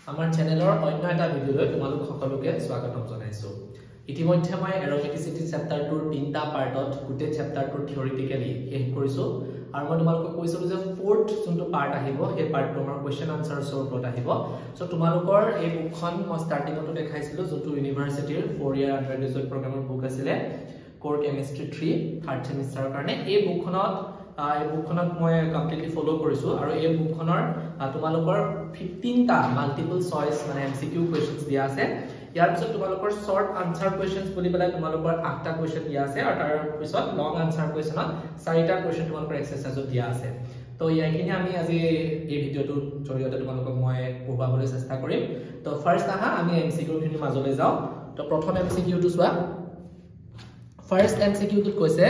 আমাৰ চেনেলৰ অন্য এটা ভিডিঅলৈ তোমালোক সকলোকে স্বাগতম জনাইছো। ইতিমধ্যে মই এৰোমেটিসিটি চেপ্টাৰটোৰ 3টা পাৰ্টত গোটেই চেপ্টাৰটোৰ থিওৰিটিক্যালি শেষ কৰিছো আৰু মই তোমালোকক কৈছিলো যে 4th যোনটো পাৰ্ট আহিব সেই পাৰ্টটো আমাৰ কোৱেশ্চন আনসাৰছৰ ওপৰত আহিব। সো তোমালোকৰ এই বুকখন মই ষ্টাৰ্টিংটো দেখাইছিলো যোনটো ইউনিভাৰ্সিটিৰ 4 ইয়াৰ আন্ডাৰগ্ৰেজুৱেট প্ৰগ্ৰামৰ বুক আছিলে কোৰ কেমিষ্ট্ৰি 3 থাৰ্ড সেমিষ্টাৰৰ কাৰণে। এই বুকখনত মই কমপ্লিটলি ফলো কৰিছো আৰু এই বুকখনৰ তোমালোকৰ 15টা মাল্টিপল চয়েস মানে এমসিকিউ কোৱেশ্চনছ দিয়া আছে। ইয়াৰ পিছত তোমালোকৰ শৰ্ট আনসাৰ কোৱেশ্চনছ বুলি পেলাই তোমালোকৰ 8টা কোৱেশ্চন দিয়া আছে আৰু তাৰ পিছত লং আনসাৰ কোৱেশ্চনত 4টা কোৱেশ্চন তোমালোকৰ এক্সাৰসাইজত দিয়া আছে। তো ইয়াখিনি আমি আজি এই ভিডিওটোৰ জৰিয়তে তোমালোকক মই পঢ়াবলৈ চেষ্টা কৰিম। তো ফাৰ্স্ট আহা আমি এমসিকিউ খিনিৰ মাজলৈ যাও। তো প্ৰথম এমসিকিউটো চোৱা। ফাৰ্স্ট এমসিকিউটো কৈছে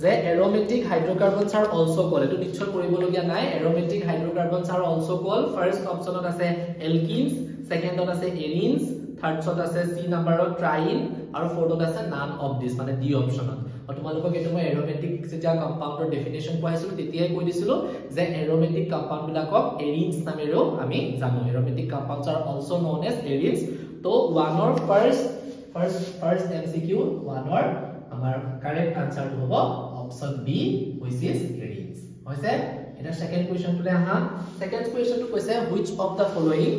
যে aromatic hydrocarbons are also called, এটো নিশ্চয় কৰিবলগীয়া নাই। aromatic hydrocarbons are also called, first অপচনত আছে alkenes, সেকেন্ডত আছে arenes, থাৰ্ডত আছে সি নম্বৰত triene আৰু ফোৰ্থত আছে none of this মানে ডি অপচনত। আৰু তোমালোকক এটো মই aromatic যেতিয়া কম্পাউণ্ডৰ ডেফিনিশন পাইছিলো তেতিয়াই কৈ দিছিলো যে aromatic কম্পাউণ্ড বিলাকক arenes নামেৰেও আমি জানো। aromatic compounds are also known as arenes। তো ওৱানৰ ফাৰ্স্ট এমসিকিউ ওৱানৰ আমাৰ কারেক্ট আনসার হ'ব option B which is arenes হৈছে। এটা সেকেন্ড কোৱেশ্চনটোলে আহা। সেকেন্ড কোৱেশ্চনটো কৈছে which of the following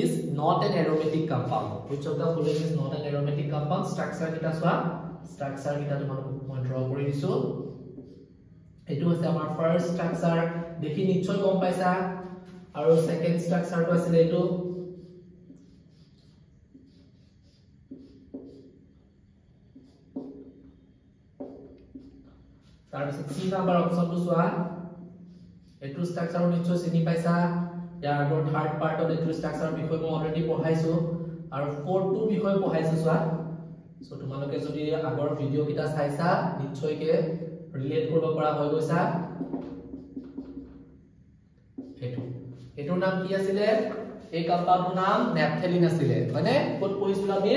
is not an aromatic compound, which of the following is not an aromatic compound। Structure কিটা চোৱা, স্ট্ৰাকচাৰ কিটা তোমালোকক মই ড্ৰ কৰি দিছো। এটো হৈছে আমাৰ ফাৰ্স্ট স্ট্ৰাকচাৰ, দেখি নিশ্চয় গম পাইছা। আৰু সেকেন্ড স্ট্ৰাকচাৰটো আছিল এটো। তাৰপিছত 3 নম্বৰ অপচনটো চোৱা। এটো স্ট্ৰাকচাৰ নিশ্চয় চিনি পাইছা। ইয়াৰ আগৰ থাৰ্ড পাৰ্টত এটো স্ট্ৰাকচাৰৰ বিষয় মই অলৰেডি পঢ়াইছো আৰু ফোৰ্থটো বিষয় পঢ়াইছো চোৱা। সো তোমালোকে যদি আগৰ ভিডিও কিটা চাইছা নিশ্চয়কে ৰিলেট কৰিব পৰা হৈ গৈছা। এটোৰ নাম কি আছিল? এই কম্পাউণ্ডৰ নাম নেপথেলিন আছিল মানে ক'ত পঢ়িছিলো আমি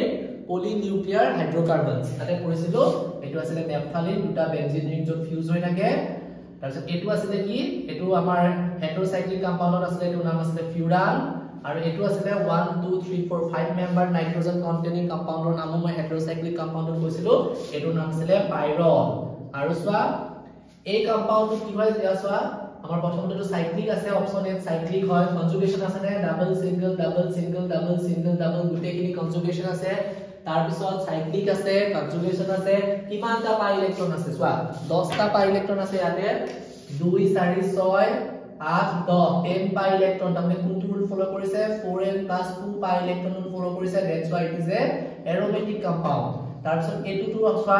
পলিনিউক্লিয়াৰ হাইড্ৰোকাৰ্বনছ তাতে পঢ়িছিলো। এটো আছিল নেপথেলিন, দুটা বেনজিন ৰিং যত ফিউজ হৈ থাকে। তাৰপিছত এটো আছিল কি এটো আমাৰ হেটেৰোসাইক্লিক কম্পাউণ্ডত আছিল, এটো নাম আছিল ফিউৰান। আৰু এটো আছিল 1 2 3 4 5 মেম্বাৰ নাইট্ৰজেন কন্টেইনিং কম্পাউণ্ডৰ নাম মই হেটেৰোসাইক্লিক কম্পাউণ্ডত কৈছিলো, এটোৰ নাম আছিল পাইৰল। আৰু চোৱা এই কম্পাউণ্ডটো কি হয় এয়া চোৱা। আমাৰ প্ৰথমটো সাইক্লিক আছে, অপচন এ সাইক্লিক হয়। কনজুগেশন আছে নে double single double single double single double গুটেখিনি কনজুগেশন আছে। তাৰ পিছত সাইক্লিক আছে, কনজুগেশন আছে। কিমানটা পাই ইলেক্ট্ৰন আছে চোৱা, 10টা পাই ইলেক্ট্ৰন আছে ইয়াতে। 2 4 6 8 10 10 পাই ইলেক্ট্ৰন। তাৰমানে কোনটো ৰুল ফলো কৰিছে 4n + 2 পাই ইলেক্ট্ৰন ৰুল ফলো কৰিছে। That's why it is A aromatic compound. তাৰ পিছত এটোটো চোৱা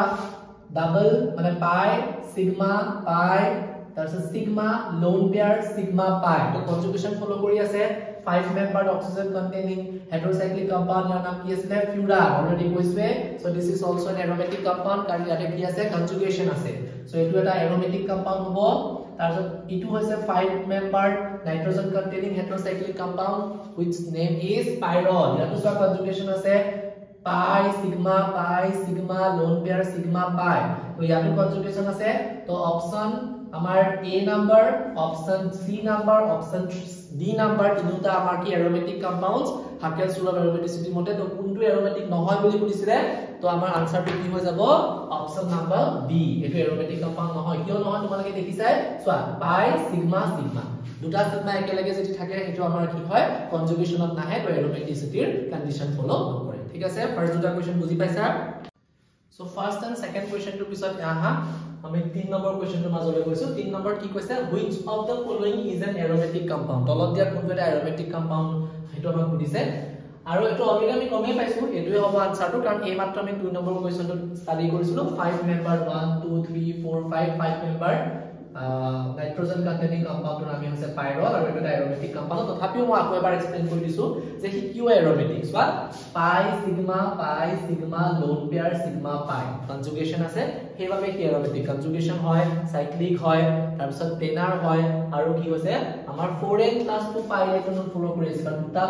ডাবল মানে পাই সিগমা পাই তাৰপিছত sigma lone pair sigma pi. তো কনজুগেশন ফলো কৰি আছে। 5 মেম্বাৰ্ড অক্সিজেন কন্টেইনিং হেটেৰোসাইক্লিক কম্পাউণ্ড ইয়াৰ নাম কি আছিল ফিউৰান, অলৰেডি কৈছে। So this is also N aromatic compound কাৰণ ইয়াতে কি আছে কনজুগেশন আছে। সো এটো এটা এৰোমেটিক কম্পাউণ্ড হ'ব। তাৰপিছত ইটো হৈছে 5 membered nitrogen containing heterocyclic compound which name is pyrrole। ইয়াতো চোৱা কনজুগেশন আছে পাই sigma lone pair sigma pi. তো ইয়াতো কনজুগেশন আছে। তো অপচন আমাৰ এ নাম্বাৰ, অপশন সি নাম্বাৰ, অপশন ডি নাম্বাৰ তিনিটা আমাৰ কি এৰোমেটিক কম্পাউণ্ডছ হাকেলছ ৰুল অফ এৰোমেটিসিটি মতে। তো কোনটো এৰোমেটিক নহয় বুলি কৈছিলে, তো আমাৰ আনসাৰটো কি হৈ যাব অপশন নাম্বাৰ বি। এটো এৰোমেটিক কম্পাউণ্ড নহয়। কিয় নহয় তোমালোকে দেখিছাই চোৱা পাই সিগমা সিগমা দুটা সিগমা একেলগে যদি থাকে এটো আমাৰ কি হয় কনজুগেশনত নাহে, তো এৰোমেটিসিটিৰ কন্ডিশন ফলো নকৰে। ঠিক আছে, ফাৰ্স্ট দুটা কোৱেশ্চন বুজি পাইছা। সো ফাৰ্স্ট এন্ড সেকেন্ড কোৱেশ্চনটো পিছত আহা। আমি 3 নম্বৰ কোৱেশ্চনটো মাজলৈ গৈছো। 3 নম্বৰ কি কৈছে which of the following is an aromatic compound। তলত দিয়া কোনটো এটা এৰোমেটিক কম্পাউণ্ড হেটো আমাক সুধিছে। আৰু এটো অলৰেডি আমি গমেই পাইছো এটোই হ'ব আনসাৰটো কাৰণ এই মাত্ৰ আমি 2 নম্বৰ কোৱেশ্চনটো ষ্টাডি কৰিছিলো। 5 মেম্বাৰ 1 2 3 4 5 মেম্বাৰ নাইট্ৰজেন কন্টেইনিং কম্পাউণ্ডৰ নাম হৈছে পাইৰল আৰু এটা এৰোমেটিক কম্পাউণ্ড। তথাপিও মই আকৌ এবাৰ এক্সপ্লেইন কৰি দিছো যে হি কিউ এৰোমেটিক। চোৱা pi sigma lone pair sigma pi conjugation আছে, সেইভাবে কি এৰোমেটিক কনজুগেশন হয়, সাইক্লিক হয়, তাৰ পিছত প্লেনাৰ হয় আৰু কি হৈছে আমাৰ 4n + 2 পাই ইলেক্ট্ৰন ফলো কৰি আছে কাৰণ দুটা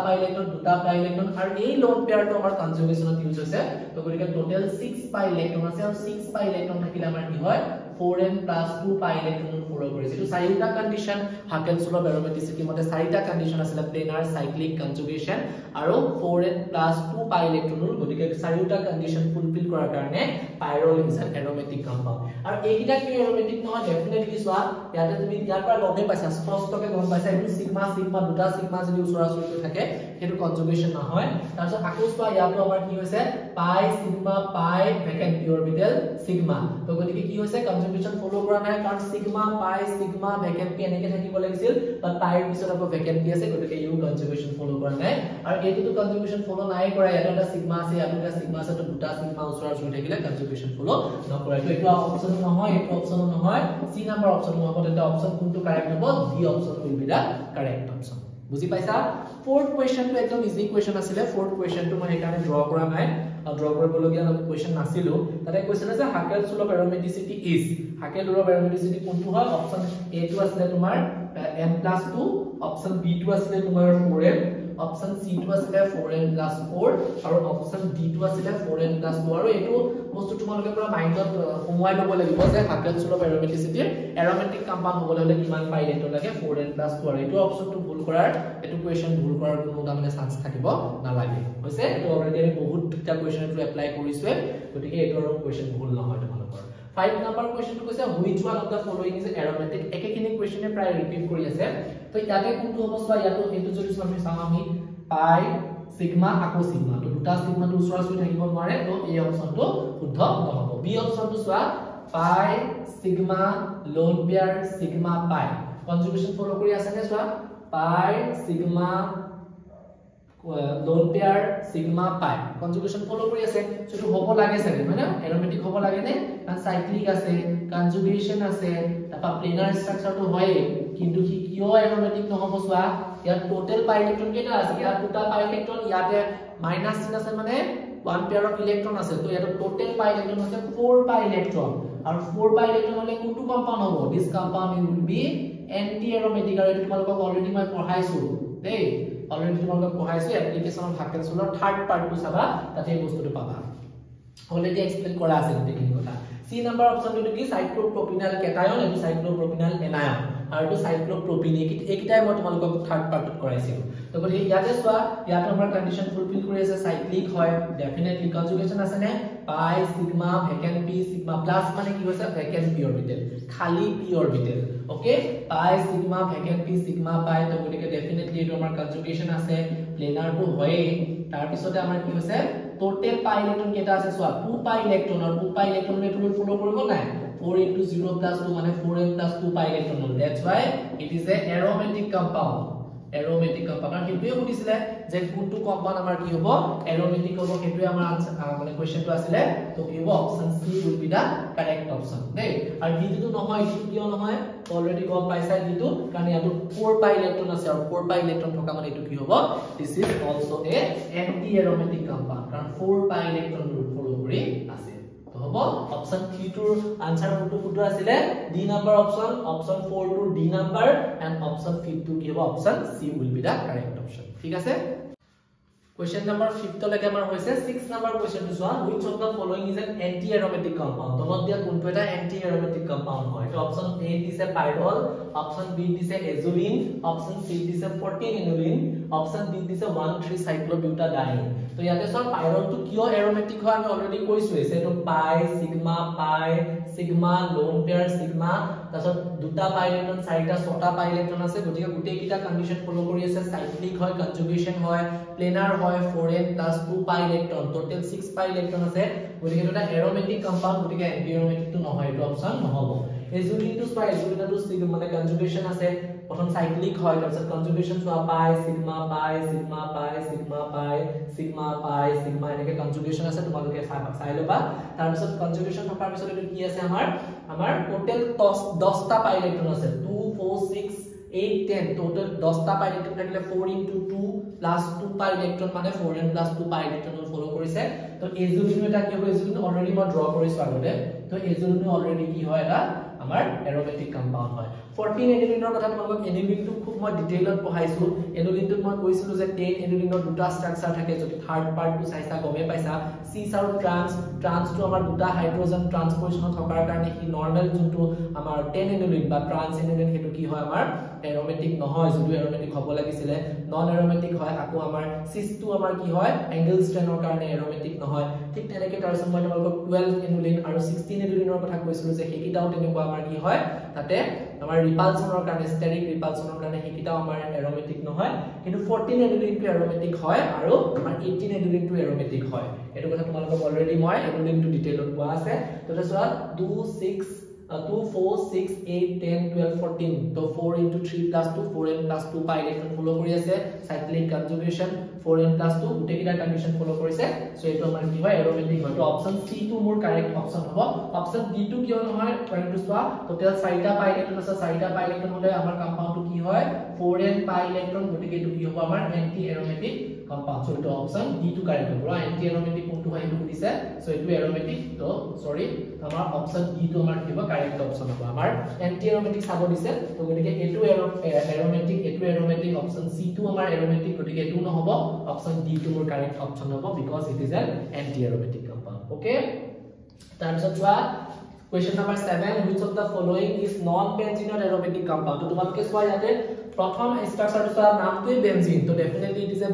পাই ইলেক্ট্ৰন আৰু এই লোন পেয়াৰটো আমাৰ কনজুগেশনত ইউজ হৈছে। তো গতিকে টোটাল 6 পাই ইলেক্ট্ৰন আছে আৰু 6 পাই ইলেক্ট্ৰন থাকিলে আমাৰ কি হয় 4n + 2 পাই ইলেক্ট্ৰন ফলো ফলো কৰিছে তো চাৰিটা কন্ডিশন হাকেলছলৰ এৰোমেটিসিটি মতে চাৰিটা কন্ডিশন আছিল প্লেনাৰ সাইক্লিক কনজুগেশন আৰু 4n + 2 পাই ইলেক্ট্ৰন গতিকে চাৰিটা কন্ডিশন ফুলফিল কৰাৰ কাৰণে পাইৰল ইজ এন এৰোমেটিক কম্পাউণ্ড আৰু এইকিটা কি এৰোমেটিক নহয় ডেফিনেটলি সোৱা ইয়াতে তুমি ইয়াৰ পৰা গমে পাইছা স্পষ্টকৈ গম পাইছা এইটো সিগমা সিগমা দুটা সিগমা যদি ওচৰা-ওচৰিকৈ থাকে হেতু কনজুগেশন নহয় তাৰপিছত আকৌ সোৱা ইয়াতো আমাৰ কি হৈছে পাই সিগমা পাই ভেকেন্ট পি অৰবিটেল সিগমা তো গতিকে কি হৈছে কনজুগেশন ফলো কৰা নাই কাৰণ সিগমা পাই সিগমা ভেকেন্ট পি এনেকে থাকিব লাগিছিল বাট পাইৰ পিছত আকৌ ভেকেন্ট পি আছে গতিকে ইউ কনজুগেশন ফলো কৰা নাই আৰু এইটো কনজুগেশন ফলো নাই কৰা ইয়াত এটা সিগমা আছে ইয়াত এটা সিগমা আছে তো দুটা সিগমা ওচৰা-ওচৰি থাকিলে কনজুগেশন ফলো নকৰে তো এইটো অপচন নহয় এইটো অপচন নহয় সি নাম্বাৰ অপচন হ'ব তেন্তে অপচন কোনটো কাৰেক্ট হ'ব D option will be the correct option বুজি পাইছা फोर्थ क्वेश्चन तो एकदम इजी क्वेश्चन आছিলে फोर्थ क्वेश्चन तो মই এখানে ড্ৰ কৰা নাই ড্ৰ কৰিবলগীয়া क्वेश्चन নাছিলো তাতে क्वेश्चन আছে হাকেলছ law of এৰোমেটিসিটি is হাকেল law of এৰোমেটিসিটি কোনটো হয় অপচন এ টো আছিলে তোমাৰ m+2 অপচন বি টো আছিলে তোমাৰ 4m অপচন সি টো আছিলে 4n+4 আৰু অপচন ডি টো আছিলে 4n+2 আৰু এটো বস্তু তোমালোকে পুৰা মাইন্ডত সোমোৱাই ল'ব লাগিব যে হাকেলছ ল অফ এৰোমেটিসিটিৰ এৰোমেটিক কম্পাউণ্ড হ'বলৈ হলে কিমান পাই ইলেক্ট্ৰন লাগে 4n+2 আৰু এটো অপচনটো ভুল কৰাৰ এটো কোৱেশ্চন ভুল কৰাৰ কোনো মানে চান্স থাকিব নালাগে হৈছে এটো অলৰেডি আমি বহুতটা কোৱেশ্চনটো এপ্লাই কৰিছো গতিকে এটো আৰু কোৱেশ্চন ভুল নহয় তোমালোকৰ 5 নম্বৰ কোৱেশ্চনটো কৈছে which one of the following is aromatic একেখিনি কোৱেশ্চনে প্ৰায় ৰিপিট কৰি আছে তো ইয়াতে কোনটো অৱস্থা ইয়াতো এটো যদি আমি চাম আমি পাই সিগমা আকো সিগমা তো দুটা সিগমাটো ওচৰা-ওচৰি থাকিব নোৱাৰে তো এই অপচনটো শুদ্ধ নহব বি অপচনটো চোৱা pi sigma lone pair sigma pi conjugation follow কৰি আছে নে চোৱা pi sigma lone pair sigma pi conjugation follow কৰি আছে যেটো হ'ব লাগে চাগে মানে এৰোমেটিক হ'ব লাগে নে কাৰণ সাইক্লিক আছে কনজুগেশন আছে তাপা প্লেনাৰ ষ্ট্ৰাকচাৰটো হয় কিন্তু কি কিয় এৰোমেটিক নহব চোৱা ইয়াত টোটাল পাই ইলেক্ট্ৰন কেটা আছে ইয়াত দুটা পাই ইলেক্ট্ৰন ইয়াতে মাইনাস চিন আছে মানে ওয়ান পেয়াৰ অফ ইলেক্ট্ৰন আছে তো ইয়াত টোটাল পাই ইলেক্ট্ৰন আছে 4 পাই ইলেক্ট্ৰন আৰু 4 পাই ইলেক্ট্ৰন হলে কোনটো কম্পাউণ্ড হ'ব this compound will be anti aromatic আৰু এটো তোমালোকক অলৰেডি মই পঢ়াইছো দেই অলৰেডি তোমালোকক পঢ়াইছো এপ্লিকেশন অফ হাকেলছলৰ থাৰ্ড পাৰ্টটো চাবা তাতে এই বস্তুটো পাবা অলৰেডি এক্সপ্লেইন কৰা আছে গোটেইখিনি কথা সি নাম্বাৰ অপচনটো কি সাইক্লোপ্ৰপিনাল কেটায়ন এটো সাইক্লোপ্ৰপিনাল এনায়ন আৰু এটো সাইক্লোপ্ৰপিন এইকিটাই মই তোমালোকক থাৰ্ড পাৰ্টত কৰাইছিলো তো গলি ইয়াতে চোৱা ইয়াত আমাৰ কন্ডিশন ফুলফিল কৰি আছে সাইক্লিক হয় ডেফিনেটলি কনজুগেশন আছে নে পাই sigma vacant P sigma plus মানে কি হৈছে ভেকেন্ট পি অৰবিটেল খালি পি অৰবিটেল ওকে পাই sigma vacant P sigma pi তো গতিকে ডেফিনেটলি এটো আমাৰ কনজুগেশন আছে প্লেনাৰটো হয় তাৰ পিছতে আমাৰ কি হৈছে টোটাল পাই ইলেক্ট্ৰন কেটা আছে চোৱা 2 পাই ইলেক্ট্ৰন আৰু 2 পাই ইলেক্ট্ৰন এটো ফলো কৰিব নাই 4 into 0 plus 2 মানে 4n+2 pi electron that's why it is a aromatic compound আৰু কিটোৱে সুধিছিলে যে কোনটো কম্পাউণ্ড আমাৰ কি হ'ব এৰোমেটিক হ'ব কিটোৱে আমাৰ আনসাৰ মানে কোৱেশ্চনটো আছিলে তো কি হ'ব option C will be the correct option দেই আৰু ডিটো নহয় ইটো কিয় নহয় অলৰেডি গম পাইছা ডিটো কাৰণ ইয়াত 4 পাই ইলেক্ট্ৰন আছে আৰু 4 পাই ইলেক্ট্ৰন থকা মানে ইটো কি হ'ব this is also a anti aromatic compound কাৰণ 4 পাই ইলেক্ট্ৰন ফলো কৰি আছে তো হ'ব অপচন 3 টোৰ আনসাৰ কোনটো কোনটো আছিলে ডি নাম্বাৰ অপচন 4 টোৰ ডি নাম্বাৰ এন্ড অপচন 5 টো কি হ'ব option C will be the correct option ঠিক আছে Question number 5 লৈকে আমাৰ হৈছে 6 number question টো চোৱা which of the following is an anti aromatic compound তলত দিয়া কোনটো এটা anti aromatic compound হয় তো অপচন A দিছে pyrrole অপচন B দিছে azulene অপচন C দিছে 14 aniline অপচন D দিছে 1,3 cyclobutadiene তো ইয়াতে চোৱা pyrrole টো কিয় aromatic হয় আমি অলৰেডি কৈছো এটো pi sigma lone pair sigma তাৰছত দুটা পাই ইলেক্ট্ৰন চাৰিটা ছটা পাই ইলেক্ট্ৰন আছে গতিকে গোটেই কিটা কন্ডিশন ফলো কৰি আছে সাইক্লিক হয় কনজুগেশন হয় প্লেনাৰ হয় 4n+2 পাই ইলেক্ট্ৰন টোটাল 6 পাই ইলেক্ট্ৰন আছে গতিকে এটা এৰোমেটিক কম্পাউণ্ড গতিকে এন্টি এৰোমেটিক তো নহয় এটো অপচন নহব এজুলিন টু পাই এজুলিন টু সিগমা মানে কনজুগেশন আছে প্ৰথম সাইক্লিক হয় তাৰছত কনজুগেশন চোৱা পাই sigma এনেকে কনজুগেশন আছে তোমালোকে চাই লবা তাৰপিছত কনজুগেশন থকাৰ পিছত এটো কি আছে আমাৰ টোটাল 10টা পাই ইলেক্ট্ৰন আছে 2 4 6 8 10 টোটাল 10টা পাই ইলেক্ট্ৰন থাকিলে 4 into 2 plus 2 পাই ইলেক্ট্ৰন মানে 4n+2 পাই ইলেক্ট্ৰন ফলো কৰিছে তো এজুলিন এটা কি হ'ব এজুলিন অলৰেডি মই ড্ৰ কৰিছো আগতে তো এজুলিন অলৰেডি কি হয় এটা আমাৰ এৰোমেটিক কম্পাউণ্ড হয় 14 এনুলিনৰ কথা তোমালোকক এনুলিনটো খুব মই ডিটেইলত পঢ়াইছো এনুলিনটো মই কৈছিলো যে 10 এনুলিনৰ দুটা ষ্ট্ৰাকচাৰ থাকে যদি থাৰ্ড পাৰ্টটো চাইছা গমে পাইছা সিস আৰু ট্ৰান্সটো আমাৰ দুটা হাইড্ৰোজেন ট্ৰান্সপোজিশন থকাৰ কাৰণে কি নৰমাল যোনটো আমাৰ 10 এনুলিন বা ট্ৰান্স এনুলিন হেতু কি হয় আমাৰ এৰোমেটিক নহয় যদি এৰোমেটিক হ'ব লাগিছিলে নন এৰোমেটিক হয় আকৌ আমাৰ সিসটো আমাৰ কি হয় এঙ্গেল স্ট্ৰেনৰ কাৰণে এৰোমেটিক নহয় ঠিক তেনেকৈ তাৰছত মই তোমালোকক 12 এনুলিন আৰু 16 এনুলিনৰ কথা কৈছিলো যে হেকিটাও তেনেকুৱা আমাৰ কি হয় তাতে আমাৰ ৰিপালছনৰ কাৰণে ষ্টেৰিক ৰিপালছনৰ কাৰণে হেকিটাও আমাৰ এৰোমেটিক নহয় কিন্তু 14 এনুলিনটো এৰোমেটিক হয় আৰু আমাৰ 18 এনুলিনটো এৰোমেটিক হয় এটো কথা তোমালোকক অলৰেডি মই এনুলিনটো ডিটেইলত কোৱা আছে তো তাৰছত 2 6 2 4 6 8 10 12 14 तो 4 into 3 plus 2 4n plus 2 pi electron follow কৰি আছে cyclic conjugation 4n plus 2 গুটে কিটা কন্ডিশন ফলো কৰিছে সো এটো আমাৰ কি হয় এৰোমেটিক হয় তো অপচন সি টু মোৰ কাৰেক্ট অপচন হ'ব অপচন ডি টু কিয় নহয় পইণ্টটো চোৱা টোটাল 4টা পাই ইলেক্ট্ৰন আছে 4টা পাই ইলেক্ট্ৰন হলে আমাৰ কম্পাউণ্ডটো কি হয় 4n পাই ইলেক্ট্ৰন গতিকে এটো কি হ'ব আমাৰ এন্টি এৰোমেটিক কম্পাউণ্ড সো এটো অপচন ডি টু কাৰেক্ট হ'ব এন্টি এৰোমেটিক কোনটো হয় এটো দিছে সো এটো এৰোমেটিক তো সৰি আমাৰ অপচন ডি টু আমাৰ কি হ'ব কাৰেক্ট অপচন হ'ব আমাৰ এন্টি এৰোমেটিক চাব দিছে তো গতিকে এটো এৰোমেটিক অপচন সি টু আমাৰ এৰোমেটিক গতিকে এটো নহব অপচন ডি টু মোৰ কাৰেক্ট অপচন হ'ব because it is an anti aromatic compound okay তাৰপিছত চোৱা question number 7 which of the following is non benzyl aromatic compound তো তোমালোকে চোৱা ইয়াতে প্ৰথম স্ট্ৰাকচাৰটো চোৱা নামটোই বেনজিন তো ডেফিনেটলি ইট ইজ এ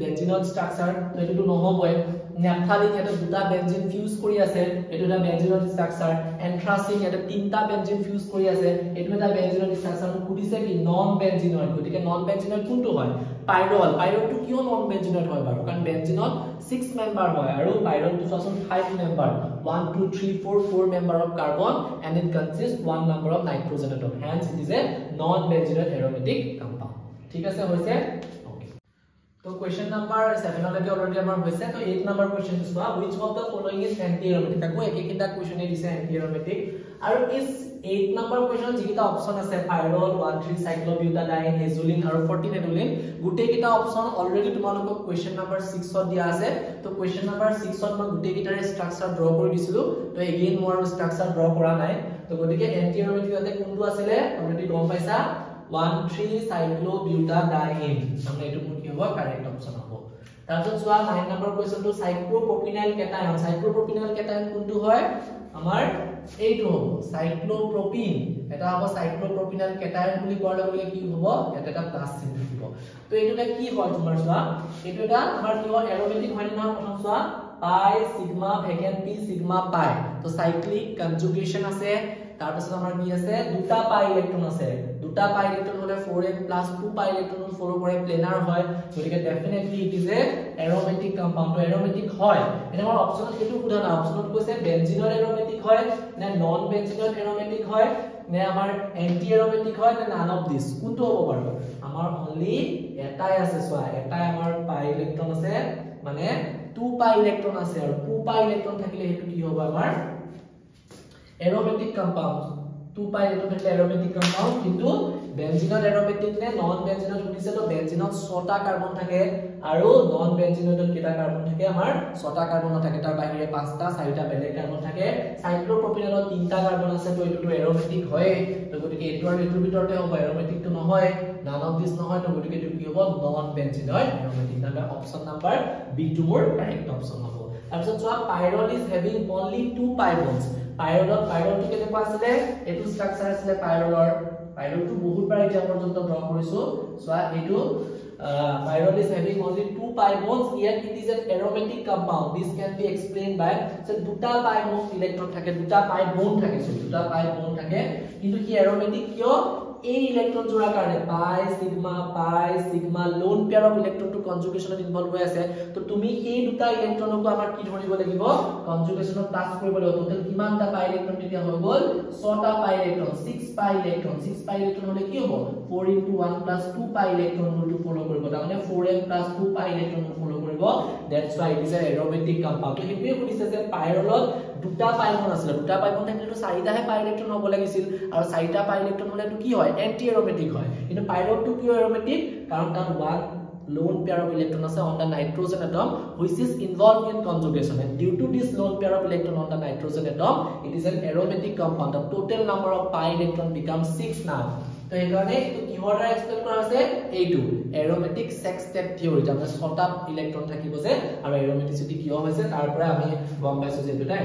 বেনজিনল স্ট্ৰাকচাৰ তো এটো নহবই ন্যাপথালিন এটা দুটা বেনজিন ফিউজ কৰি আছে এটো এটা বেনজিনল স্ট্ৰাকচাৰ এন্থ্ৰাসিন এটা তিনটা বেনজিন ফিউজ কৰি আছে এটো এটা বেনজিনল স্ট্ৰাকচাৰ তো কুদিছে কি নন বেনজিনল গতিকে নন বেনজিনল কোনটো হয় পাইৰলটো কিয় নন বেনজিনল হয় বাৰু কাৰণ বেনজিনত 6 মেম্বাৰ হয় আৰু পাইৰলটো চোৱাচোন 5 member 1 2 3 4 member of carbon and it consists one number of nitrogen atom hence it is a non benzyl aromatic compound ঠিক আছে হৈছে तो क्वेश्चन नंबर 7 लके ऑलरेडी আমাৰ হৈছে তো 8 নম্বৰ क्वेश्चन চোৱা which of the following is anti aromatic আকৌ একেকিটা क्वेश्चन দিছে anti aromatic আৰু is 8 নম্বৰ क्वेश्चन যিকিটা অপচন আছে পাইৰল 13 সাইক্লোবিউটাডাইন এজুলিন আৰু 14 এনুলিন গুটে কিটা অপচন অলৰেডি তোমালোকক क्वेश्चन नंबर 6 ত দিয়া আছে তো क्वेश्चन नंबर 6 ত মই গুটে কিটাৰে স্ট্ৰাকচাৰ ড্ৰ কৰি দিছিলো তো এগেইন মই স্ট্ৰাকচাৰ ড্ৰ কৰা নাই তো গতিকে এন্টি এৰোমেটিক ইয়াতে কোনটো আছিল অলৰেডি গম পাইছা 13 সাইক্লোবিউটাডাইন আমৰা এটো কি হ'ব কাৰেক্ট অপচন হ'ব তাৰপিছত চোৱা 9 নম্বৰ কোৱেশ্চনটো সাইক্লোপ্ৰপিনাইল কেটায়ন কোনটো হয় আমাৰ এইটো হ'ব সাইক্লোপ্ৰপিন এটা হ'ব সাইক্লোপ্ৰপিনাইল কেটায়ন বুলি কোৱাৰ লগে কি হ'ব এটা এটা প্লাস চিহ্ন থাকিব তো এইটোটা কি হয় তোমাৰ চোৱা এইটো এটা আমাৰ কি হয় এৰোমেটিক হয় না প্ৰথম চোৱা pi sigma ভেকেন P sigma pi তো সাইক্লিক কনজুগেশন আছে তাৰপিছত আমাৰ কি আছে দুটা পাই ইলেক্ট্ৰন আছে দুটা পাই ইলেক্ট্ৰন হলে 4n + 2 পাই ইলেক্ট্ৰন ফলো কৰে প্লেনাৰ হয় গতিকে definitely it is A aromatic compound aromatic হয় এনে আমাৰ অপচনত এটো সোধা না অপচনত কৈছে বেনজিনল এৰোমেটিক হয় নে নন বেনজিনল এৰোমেটিক হয় নে আমাৰ এন্টি এৰোমেটিক হয় নে নান অফ দিস কোনটো হ'ব বাৰু আমাৰ অনলি এটাই আছে চোৱা এটাই আমাৰ পাই ইলেক্ট্ৰন আছে মানে 2 পাই ইলেক্ট্ৰন আছে আৰু 2 পাই ইলেক্ট্ৰন থাকিলে হেতু কি হ'ব আমাৰ aromatic compound 2 pi electron aromatic compound কিন্তু বেনজিনত aromatic নে নন বেনজিনত শুনিছে তো বেনজিনত 6টা কাৰ্বন থাকে আৰু নন বেনজিনত কেটা কাৰ্বন থাকে আমাৰ 6টা কাৰ্বন থাকে তাৰ বাহিৰে 5টা 4টা বেলেগ কাৰ্বন থাকে সাইক্লোপ্ৰপিনালত 3টা কাৰ্বন আছে তো এটো aromatic হয় তো গতিকে এটো আৰু এটোৰ ভিতৰতে হ'ব aromatic তো নহয় none of this নহয় তো গতিকে এটো কি হ'ব নন বেনজিনত aromatic number option number B2 মোৰ কাৰেক্ট অপচন হ'ব তাৰপিছত চোৱা pyrrole is having only 2 pi bonds পাইৰলটো কেনেকুৱা আছিল এটো স্ট্ৰাকচাৰ আছিল পাইৰলটো বহুত বাৰ এতিয়া পৰ্যন্ত ড্ৰ কৰিছো সো এটো pyrrole is having only 2 pi bonds yet it is an aromatic compound this can be explained by so দুটা pi bond electron থাকে দুটা pi bond থাকে সো দুটা pi bond থাকে কিন্তু কি aromatic কিয় এই ইলেক্ট্ৰন জোড়া কাৰণে pi sigma lone pair of electron to কনজুগেশনত ইনভলভ হৈ আছে তো তুমি এই দুটা ইলেক্ট্ৰনক আমাৰ কি ধৰিব লাগিব কনজুগেশনত টাচ কৰিব লাগিব টোটাল কিমানটা পাই ইলেক্ট্ৰন তেতিয়া হৈ গল 6টা পাই ইলেক্ট্ৰন 6 পাই ইলেক্ট্ৰন হলে কি হ'ব 4 * 1 + 2 পাই ইলেক্ট্ৰন ৰুলটো ফলো কৰিব তাৰমানে 4n + 2 পাই ইলেক্ট্ৰন ফলো কৰিব that's why it is A aromatic compound তো হেতুৱে কৈছে যে পাইৰলত দুটা পাই বন আছিল দুটা পাই বন থাকিলে তো 4টাহে পাই ইলেক্ট্ৰন হ'ব লাগিছিল আৰু 4টা পাই ইলেক্ট্ৰন হলে তো কি হয় এন্টি এৰোমেটিক হয় কিন্তু পাইৰলটো কিয় এৰোমেটিক কাৰণ তাত lone pair of electron আছে on the nitrogen atom which is involved in conjugation, and due to this lone pair of electron on the nitrogen atom it is an aromatic compound. The total number of pi electron becomes 6 now. তো এই কারণে এটো কি হওয়ার explain করা আছে এইটো aromatic সেক্সটেট theory, যেটা ছটা ইলেক্ট্রন থাকিব যে আৰু অ্যাৰোমেটিসিটি কি হৈছে তাৰ পৰা আমি গম পাইছো যে এটা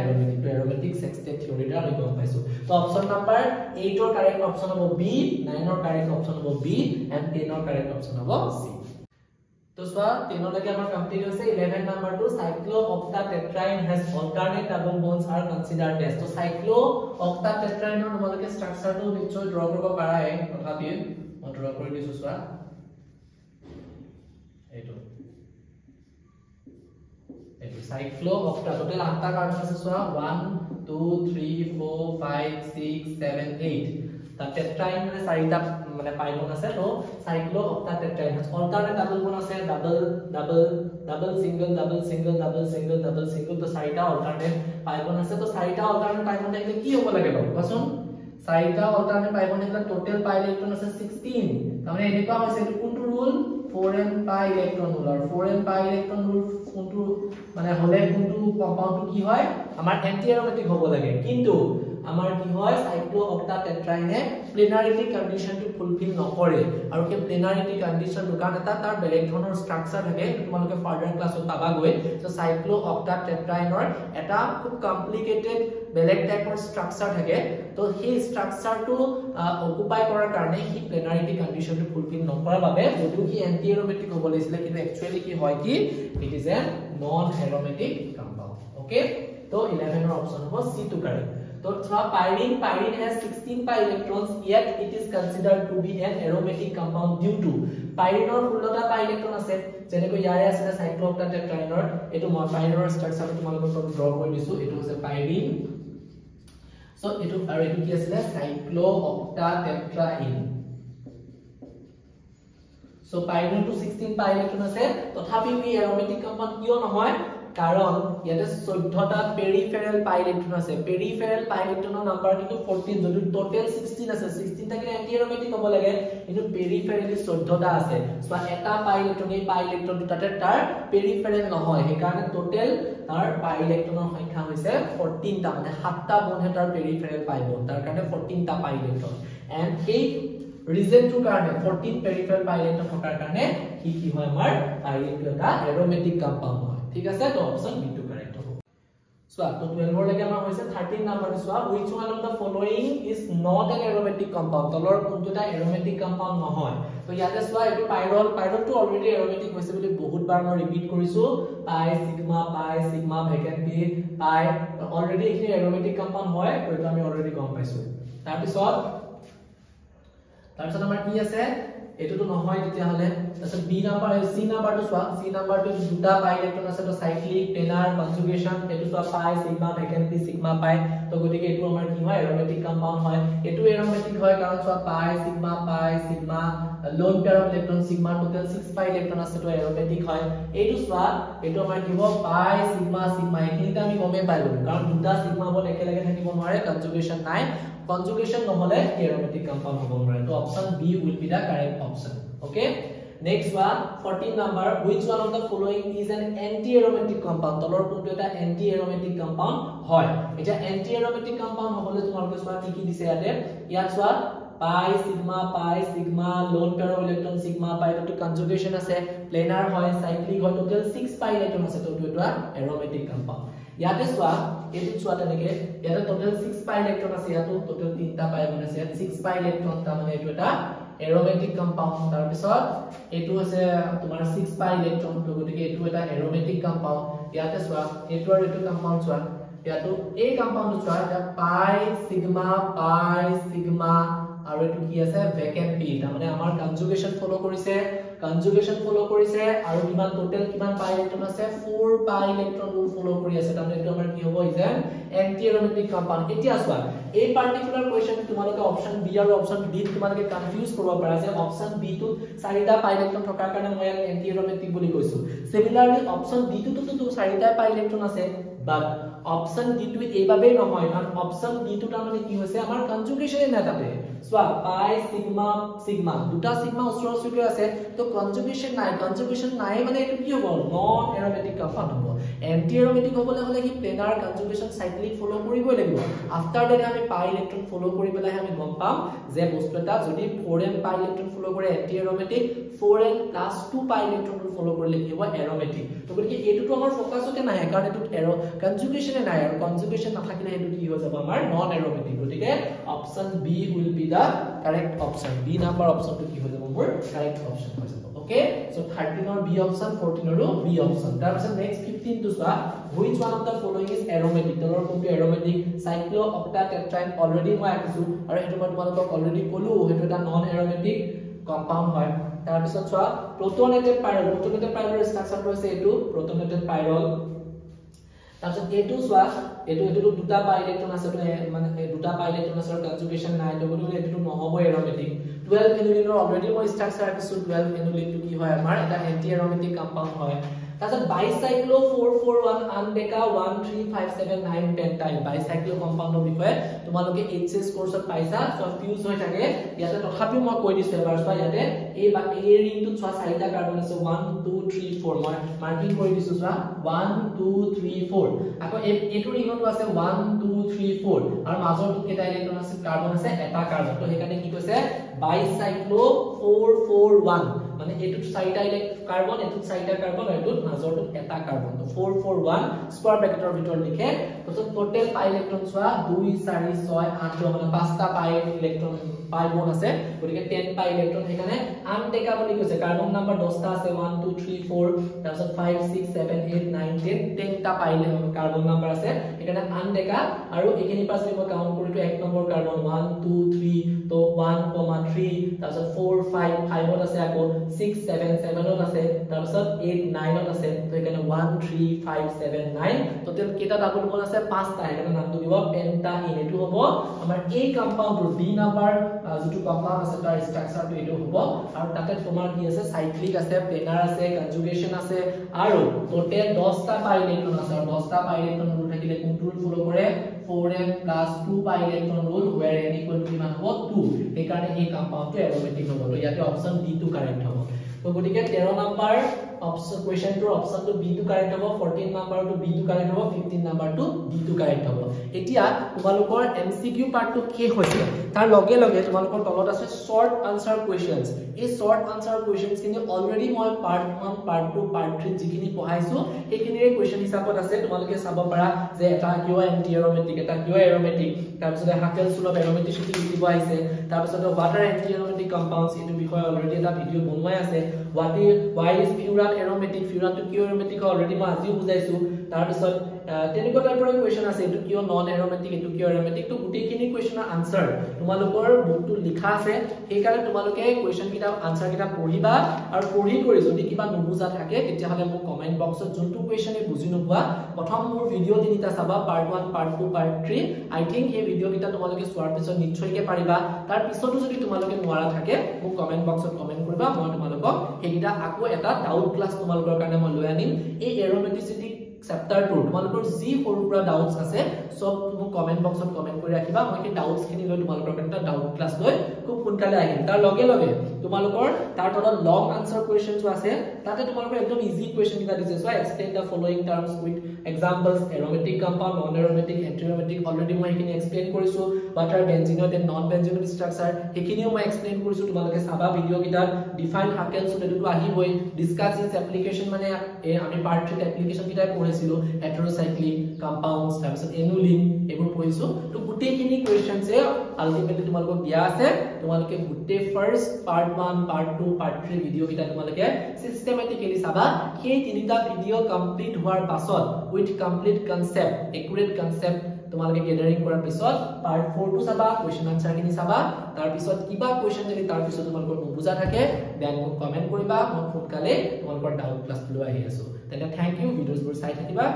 অ্যাৰোমেটিক সেক্সটেট থিওৰি দ্বাৰা আমি গম পাইছো। তো অপচন নাম্বাৰ 8 ৰ কাৰেক্ট অপচন হ'ব B, 9 ৰ কাৰেক্ট অপচন হ'ব B and 10 ৰ কাৰেক্ট অপচন হ'ব C। তো সোয়া 10 লকে আমাৰ কমপ্লিট হৈছে। 11 নাম্বাৰ টু cyclooctatetraene has alternate double bonds are considered as। তো cyclooctatetraene ৰ তোমালোকে স্ট্ৰাকচাৰটো নিশ্চয় ড্ৰ কৰিব পাৰাই, তথাপি মই ড্ৰ কৰি দিছো। সোয়া এইটো cycloocta টোটাল 8টা কাৰ্বন আছে। সোয়া 1 2 3 4 5 6 7 8 তা টেট্রাইন মানে 4টা মানে পাইবন আছে। তো cyclooctatetraene has alternate double bond আছে, double double double single double single double single double single. তো 4টা অল্টারনেট পাইবন আছে। তো 4টা অল্টারনেট পাইবন থাকিলে কি হ'ব লাগে বাৰু কোৱাচোন? 4টা অল্টাৰনেট পাইবন থাকিলে টোটাল পাই ইলেক্ট্ৰন আছে 16। তাৰমানে এনেকুৱা হৈছে এইটো কোনটো rule? 4n pi electron rule. আৰু 4n pi ইলেক্ট্ৰন ৰুল কোনটো মানে হলে কোনটো কম্পাউন্ডটো কি হয়? আমাৰ এন্টি এৰোমেটিক হ'ব লাগে। কিন্তু আমাৰ কি হয় cyclooctatetraene প্লেনাৰিটি কন্ডিশনটো ফুলফিল নকৰে। আৰু কি প্লেনাৰিটি কন্ডিশন দুকান এটা তাৰ বেলেগ ধৰণৰ স্ট্ৰাকচাৰ থাকে, তোমালোকে ফাৰ্দাৰ ক্লাছত পাবা গৈ। সো cyclooctatetraeneৰ এটা খুব কমপ্লিকেটেড বেলেগ টাইপৰ স্ট্ৰাকচাৰ থাকে। তো সেই স্ট্ৰাকচাৰটো অকুপাই কৰাৰ কাৰণে হি প্লেনাৰিটি কন্ডিশনটো ফুলফিল নকৰাৰ বাবে যদিও কি এন্টি এৰোমেটিক হ'ব লাগিছিল, কিন্তু একচুয়ালি কি হয় কি it is a non aromatic compound. Okay, তো 11 ৰ অপচন হ'ব C টু correct. So pyrene has 16 pi electrons, yet it is considered to be an aromatic compound due to pyrene or 16টা pi electron আছে। যেনেকৈ ইয়াৰে আছে cyclooctatetraene এটো মই pyrene স্ট্ৰাকচাৰ তোমালোকৰ লগত ড্ৰ কৰি দিছো। এটো হৈছে pyrene। সো এটো আৰু এটো কি আছে? cyclooctatetraene। So pyrene to 16 pi electron আছে, তথাপি ই aromatic compound কিয় নহয়? কাৰণ ইয়াতে 14টা পেৰিফেৰাল পাই ইলেক্ট্ৰন আছে। পেৰিফেৰাল পাই ইলেক্ট্ৰনৰ নাম্বাৰ কিন্তু 14, যদি টোটাল 16 আছে, 16 থাকিলে এন্টি এৰোমেটিক হ'ব লাগে, কিন্তু পেৰিফেৰালি 14টা আছে। সো এটা পাই ইলেক্ট্ৰন এই পাই ইলেক্ট্ৰন দুটাতে তাৰ পেৰিফেৰাল নহয়, সেইকাৰণে টোটাল তাৰ পাই ইলেক্ট্ৰনৰ সংখ্যা হৈছে 14টা, মানে 7টা বন্ধে তাৰ পেৰিফেৰাল পাইব, তাৰ কাৰণে 14টা পাই ইলেক্ট্ৰন। এন্ড এই ৰিজনটোৰ কাৰণে 14 পেৰিফেৰাল পাই ইলেক্ট্ৰন থকাৰ কাৰণে কি হয় আমাৰ পাইৰেটো এটা এৰোমেটিক কম্পাউন্ড হয়। ঠিক আছে, তো অপচন বি টু কাৰেক্ট হ'ব। সোয়া তো 12 ৰ লৈকে আমাৰ হৈছে। 13 number soya which one of the following is not an aromatic compound? তলৰ কোনটোটা এৰোমেটিক কম্পাউন্ড নহয়। তো ইয়াতে সোয়া এটো পাইৰলটো অলৰেডি এৰোমেটিক হৈছে বুলি বহুতবাৰ মই ৰিপিট কৰিছো। পাই সিগমা ভেকেন্ট পি পাই অলৰেডি এখিনি এৰোমেটিক কম্পাউন্ড হয়, তো এটা আমি অলৰেডি গম পাইছো। তাৰ পিছত আমাৰ কি আছে? এটোটো নহয় তেতিয়া হলে। তাৰপিছত বি নাম্বাৰ সি নাম্বাৰটো সোয়া। সি নাম্বাৰটো দুটা পাই ইলেক্ট্ৰন আছে, তো সাইক্লিক প্লেনাৰ কনজুগেশন এটো সোয়া pi sigma vacant P sigma pi. তো গতিকে এটো আমাৰ কি হয়? এৰোমেটিক কম্পাউন্ড হয়। এটো এৰোমেটিক হয় কাৰণ সোয়া pi sigma lone pair of electron sigma total 6 pi electron আছে, তো এৰোমেটিক হয়। এইটো সোয়া এটো আমাৰ কি হ'ব? পাই সিগমা এখিনিতে আমি গমে পাই গলো, কাৰণ দুটা সিগমা বল একেলগে থাকিব নোৱাৰে, কনজুগেশন নাই। Conjugation নহলে aromatic compound হ'ব নোৱাৰে। তো option B will be the correct option. Okay, next one 14 number which one of the following is an anti aromatic compound? তলৰ কোনটো এটা anti aromatic compound হয়? এটা anti aromatic compound হ'লে তোমালোকে সোৱা কি দিছে ইয়াতে? ইয়াত সোৱা pi sigma lone pair of electron sigma pi, তো কনজুগেশন আছে, প্লেনাৰ হয়, সাইক্লিক হয়, টোটাল 6 পাই ইলেক্ট্ৰন আছে, তো এটা aromatic compound। ইয়াতে সোৱা এটো সোৱা তেনেকে ইয়াতে টোটাল 6 পাই ইলেক্ট্ৰন আছে, ইয়াতো টোটাল 3টা পাই বন আছে, ইয়াত 6 পাই ইলেক্ট্ৰন, তাৰ মানে এটো এটা এৰোমেটিক কম্পাউন্ড। তাৰ পিছত এটো আছে তোমাৰ 6 পাই ইলেক্ট্ৰন, তো গতিকে এটো এটা এৰোমেটিক কম্পাউন্ড। ইয়াতে সোৱা এটো আৰু এটো কম্পাউন্ড সোৱা, ইয়াতো এই কম্পাউন্ডটো সোৱা, এটা পাই সিগমা আৰু এটো কি আছে? Vacant P. তাৰ মানে আমাৰ কনজুগেশন ফলো কৰিছে আৰু কিমান টোটাল কিমান পাই ইলেক্ট্ৰন আছে? 4 পাই ইলেক্ট্ৰন ৰুল ফলো কৰি আছে, তাৰ মানে এটো আমাৰ কি হ'ব? Is an anti aromatic compound. এতিয়া সোৱা এই পাৰ্টিকুলাৰ কোৱেশ্চন তোমালোকে অপচন বি আৰু অপচন ডি তোমালোকে কনফিউজ কৰিব পাৰা যে অপচন বি টো 4টা পাই ইলেক্ট্ৰন থকাৰ কাৰণে মই এন্টি এৰোমেটিক বুলি কৈছো। সিমিলাৰলি অপচন ডি টো 4টা পাই ইলেক্ট্ৰন আছে, বাট অপশন ডি টু এইভাবে নহয় কাৰণ অপশন ডি টু তাৰ মানে কি হৈছে আমাৰ কনজুগেশনে না তাতে সোয়া পাই সিগমা সিগমা দুটা সিগমা ওচৰ আছে তো কনজুগেশন নাই মানে এটো কি হ'ব নন এৰোমেটিক কম্পাউন্ড হ'ব এন্টি এৰোমেটিক হ'বলে হলে কি প্লেনাৰ কনজুগেশন সাইক্লিক ফলো কৰিবই লাগিব আফটাৰ দ্যাট আমি পাই ইলেক্ট্ৰন ফলো কৰি পেলাই আমি গম পাম যে বস্তু এটা যদি 4n পাই ইলেক্ট্ৰন ফলো কৰে এন্টি এৰোমেটিক 4n + 2 পাই ইলেক্ট্ৰন ফলো কৰিলে কি হ'ব এৰোমেটিক তো গতিকে এটোটো আমাৰ ফোকাসতে নাই কাৰণ এটো এৰো কনজুগেশনে নাই আৰু কনজুগেশন নাথাকিলে এটো কি হৈ যাব আমাৰ নন এৰোমেটিক গতিকে option B will be the correct option B number option টু কি হৈ যাব মোৰ কারেক্ট অপশন হৈ যাব okay so 13 or b option 14 or b option তাৰপিছত নেক্সট 15 to চোৱা which one of the following is aromatic তলৰ কোনটো aromatic cyclo octa tetraene already মই আকিছো আৰু হেতু মই তোমালোকক অলৰেডি কলো হেতু এটা নন aromatic কম্পাউন্ড হয় তাৰপিছত চোৱা protonated pyrrole স্ট্ৰাকচাৰটো হৈছে এটো protonated pyrrole তাৰপিছত এটো চোৱা এটো দুটা পাই ইলেক্ট্ৰন আছে মানে দুটা পাই ইলেক্ট্ৰন আছে কনজুগেশন নাই তো গতিকে এটো নহব এৰোমেটিক 12 এনুলিনৰ অলৰেডি মই স্ট্ৰাকচাৰ আছে 12 এনুলিন টু কি হয় আমাৰ এটা এন্টি এৰোমেটিক কম্পাউন্ড হয় তাৰপিছত বাইসাইক্লো 441 আনডেকা 13579 পেন্টাইল বাইসাইক্লো কম্পাউন্ডৰ বিষয়ে তোমালোকে এইচএস কোৰ্সত পাইছা কনফিউজ হৈ থাকে ইয়াতে তথাপিও মই কৈ দিছো এবাৰ চোৱা ইয়াতে এই ৰিংটো চোৱা চাৰিটা কাৰ্বন আছে 1 2 3 4 মই মাৰ্কিং কৰি দিছো চোৱা 1 2 3 4 আকৌ এইটো ৰিংটো আছে 1 2 3 4 আৰু মাজৰটো কেইটা ইলেক্ট্ৰন আছে কাৰ্বন আছে এটা কাৰ্বন তো হেকানে কি কৈছে বাইসাইক্লো 441 মানে এটো চাৰিটা কাৰ্বন এটো চাৰিটা কাৰ্বন আৰু এটো মাজৰটো এটা কাৰ্বন তো 441 স্কয়াৰ ব্ৰেকেটৰ ভিতৰত লিখে তো টোটাল পাই ইলেক্ট্ৰন চোৱা 2 4 6 8 মানে পাঁচটা পাই ইলেক্ট্ৰন পাই বন আছে গতিকে 10 পাই ইলেক্ট্ৰন হেকানে আনডেকা বুলি কৈছে কাৰ্বন নাম্বাৰ 10টা আছে 1 2 3 4 তাৰপিছত 5 6 7 8 9 10 10টা পাই কাৰ্বন নাম্বাৰ আছে হেকানে আনডেকা আৰু এখিনি পাছ মই কাউন্ট কৰিটো এক নম্বৰ কাৰ্বন 1 2 3 তো 1,3 তাৰপিছত 4 5 5ত আছে আকৌ 6 7 7ত আছে তাৰপিছত 8 9ত আছে তো এখানে 1 3 5 7 9 টোটাল কেটা ডাবল বন্ড আছে পাঁচটা এখানে নামটো দিব পেন্টাইন এটো হ'ব আমাৰ এই কম্পাউন্ডৰ বি নাম্বাৰ যেটো কম্পাউন্ড আছে তাৰ স্ট্ৰাকচাৰটো এটো হ'ব আৰু তাতে তোমাৰ কি আছে সাইক্লিক আছে প্লেনাৰ আছে কনজুগেশন আছে আৰু টোটাল 10টা পাই ইলেক্ট্ৰন আছে আৰু 10টা পাই ইলেক্ট্ৰন ৰূল থাকিলে কোনটো ফলো কৰে 4n + 2 পাই ইলেক্ট্ৰন ৰূল where n = কিমান হ'ব 2 এই কাৰণে এই কম্পাউন্ডটো এৰোমেটিক হ'ব তো ইয়াতে অপচন ডি টু কাৰেক্ট হ'ব তো গটিকে 13 নাম্বাৰ অপচন কোৱেশ্চন টু অপচন টু বি টু কাৰেক্ট হ'ব 14 নাম্বাৰ টু বি টু কাৰেক্ট হ'ব 15 নাম্বাৰ টু ডি টু কাৰেক্ট হ'ব এতিয়া তোমালোকৰ এমসিকিউ পাৰ্টটো কি হৈছে তাৰ লগে লগে তোমালোকৰ তলত আছে শৰ্ট আনসাৰ কোৱেশ্চনছ এই শৰ্ট আনসাৰ কোৱেশ্চনছ কিনি অলৰেডি মই পাৰ্ট 1 পাৰ্ট 2 পাৰ্ট 3 যিখিনি পঢ়াইছো সেইখিনিৰে কোৱেশ্চন হিচাপত আছে তোমালোকে চাব পাৰা যে এটা কিয় এন্টি এৰোমেটিক এটা কিয় এৰোমেটিক তাৰপিছত হাকেলছ ল অফ এৰোমেটিচিটি লিখিব আহিছে তাৰপিছত ওয়াটাৰ এন্টি এৰোমেটিক কম্পাউণ্ডছ এই বিষয়ে অলৰেডি এটা ভিডিও বনোৱাই আছে why is furan aromatic furan to কিয় aromatic অলৰেডি মই আজিও বুজাইছো তাৰপিছত তেনেকুৱা টাইপৰ কোৱেশ্চন আছে এটো কিয় নন এৰোমেটিক এটো কিয় এৰোমেটিক তো গুটেখিনি কোৱেশ্চনৰ আনসাৰ তোমালোকৰ বুকটো লিখা আছে সেই কাৰণে তোমালোকে কোৱেশ্চন কিটা আনসাৰ কিটা পঢ়িবা আৰু পঢ়ি কৰি যদি কিবা নুবুজা থাকে তেতিয়া হলে মোক কমেন্ট বক্সত যোনটো কোৱেশ্চনে বুজি নোপোৱা প্ৰথম মোৰ ভিডিও তিনিটা চাবা পাৰ্ট 1 পাৰ্ট 2 পাৰ্ট 3 আই থিংক এই ভিডিও কিটা তোমালোকে চোৱাৰ পিছত নিশ্চয়কৈ পাৰিবা তাৰ পিছতো যদি তোমালোকে নোৱাৰা থাকে মোক কমেন্ট বক্সত কমেন্ট কৰিবা মই তোমালোকক হেকিটা আকৌ এটা ডাউট ক্লাস তোমালোকৰ কাৰণে মই লৈ আনিম এই এৰোমেটিচিটি চেপ্টাৰ 2 তোমালোকৰ যি সৰুপুৰা ডাউটস আছে সব মোক কমেন্ট বক্সত কমেন্ট কৰি ৰাখিবা মই কি ডাউটস খিনি লৈ তোমালোকৰ কাৰণে ডাউট ক্লাস লৈ খুব সোনকালে আহিম তাৰ লগে লগে তোমালোকৰ তাৰ তলত লং আনসাৰ কোৱেশ্চনছ আছে তাতে তোমালোকৰ একদম ইজি কোৱেশ্চন কিটা দিছে so explain the following terms with examples aromatic compound non aromatic anti aromatic already মই এখিনি এক্সপ্লেইন কৰিছো ওয়াটাৰ বেনজিনৰ এণ্ড নন বেনজিনৰ স্ট্ৰাকচাৰ এখিনিও মই এক্সপ্লেইন কৰিছো তোমালোকে চাবা ভিডিও কিটা ডিফাইন হাকেলছ এটো আহিবই ডিসকাস ইটস এপ্লিকেশন মানে আমি পাৰ্ট 3 এপ্লিকেশন কিটা পঢ়িছিলো হেটেৰোসাইক্লিক কম্পাউণ্ডছ তাৰপিছত এনুলিন এবোৰ পঢ়িছো তো গুটেখিনি কোৱেশ্চনছ আলটিমেটলি তোমালোকক দিয়া আছে তোমালোকে গুটে first part 1 part 2 part 3 video কিটা তোমালোকে সিস্টেমেটিক্যালি চাবা সেই তিনিটা ভিডিও কমপ্লিট হোৱাৰ পাছত with complete concept accurate concept তোমালোকে গেদাৰিং কৰাৰ পিছত পাৰ্ট 4 টু চাবা কোৱেশ্চন আনসাৰ খিনি চাবা তাৰ পিছত কিবা কোৱেশ্চন যদি তাৰ পিছত তোমালোকৰ নুবুজা থাকে দেন মোক কমেন্ট কৰিবা মই সোনকালে তোমালোকৰ ডাউট ক্লাস লৈ আহি আছো তেনে থ্যাংক ইউ ভিডিওছবোৰ চাই থাকিবা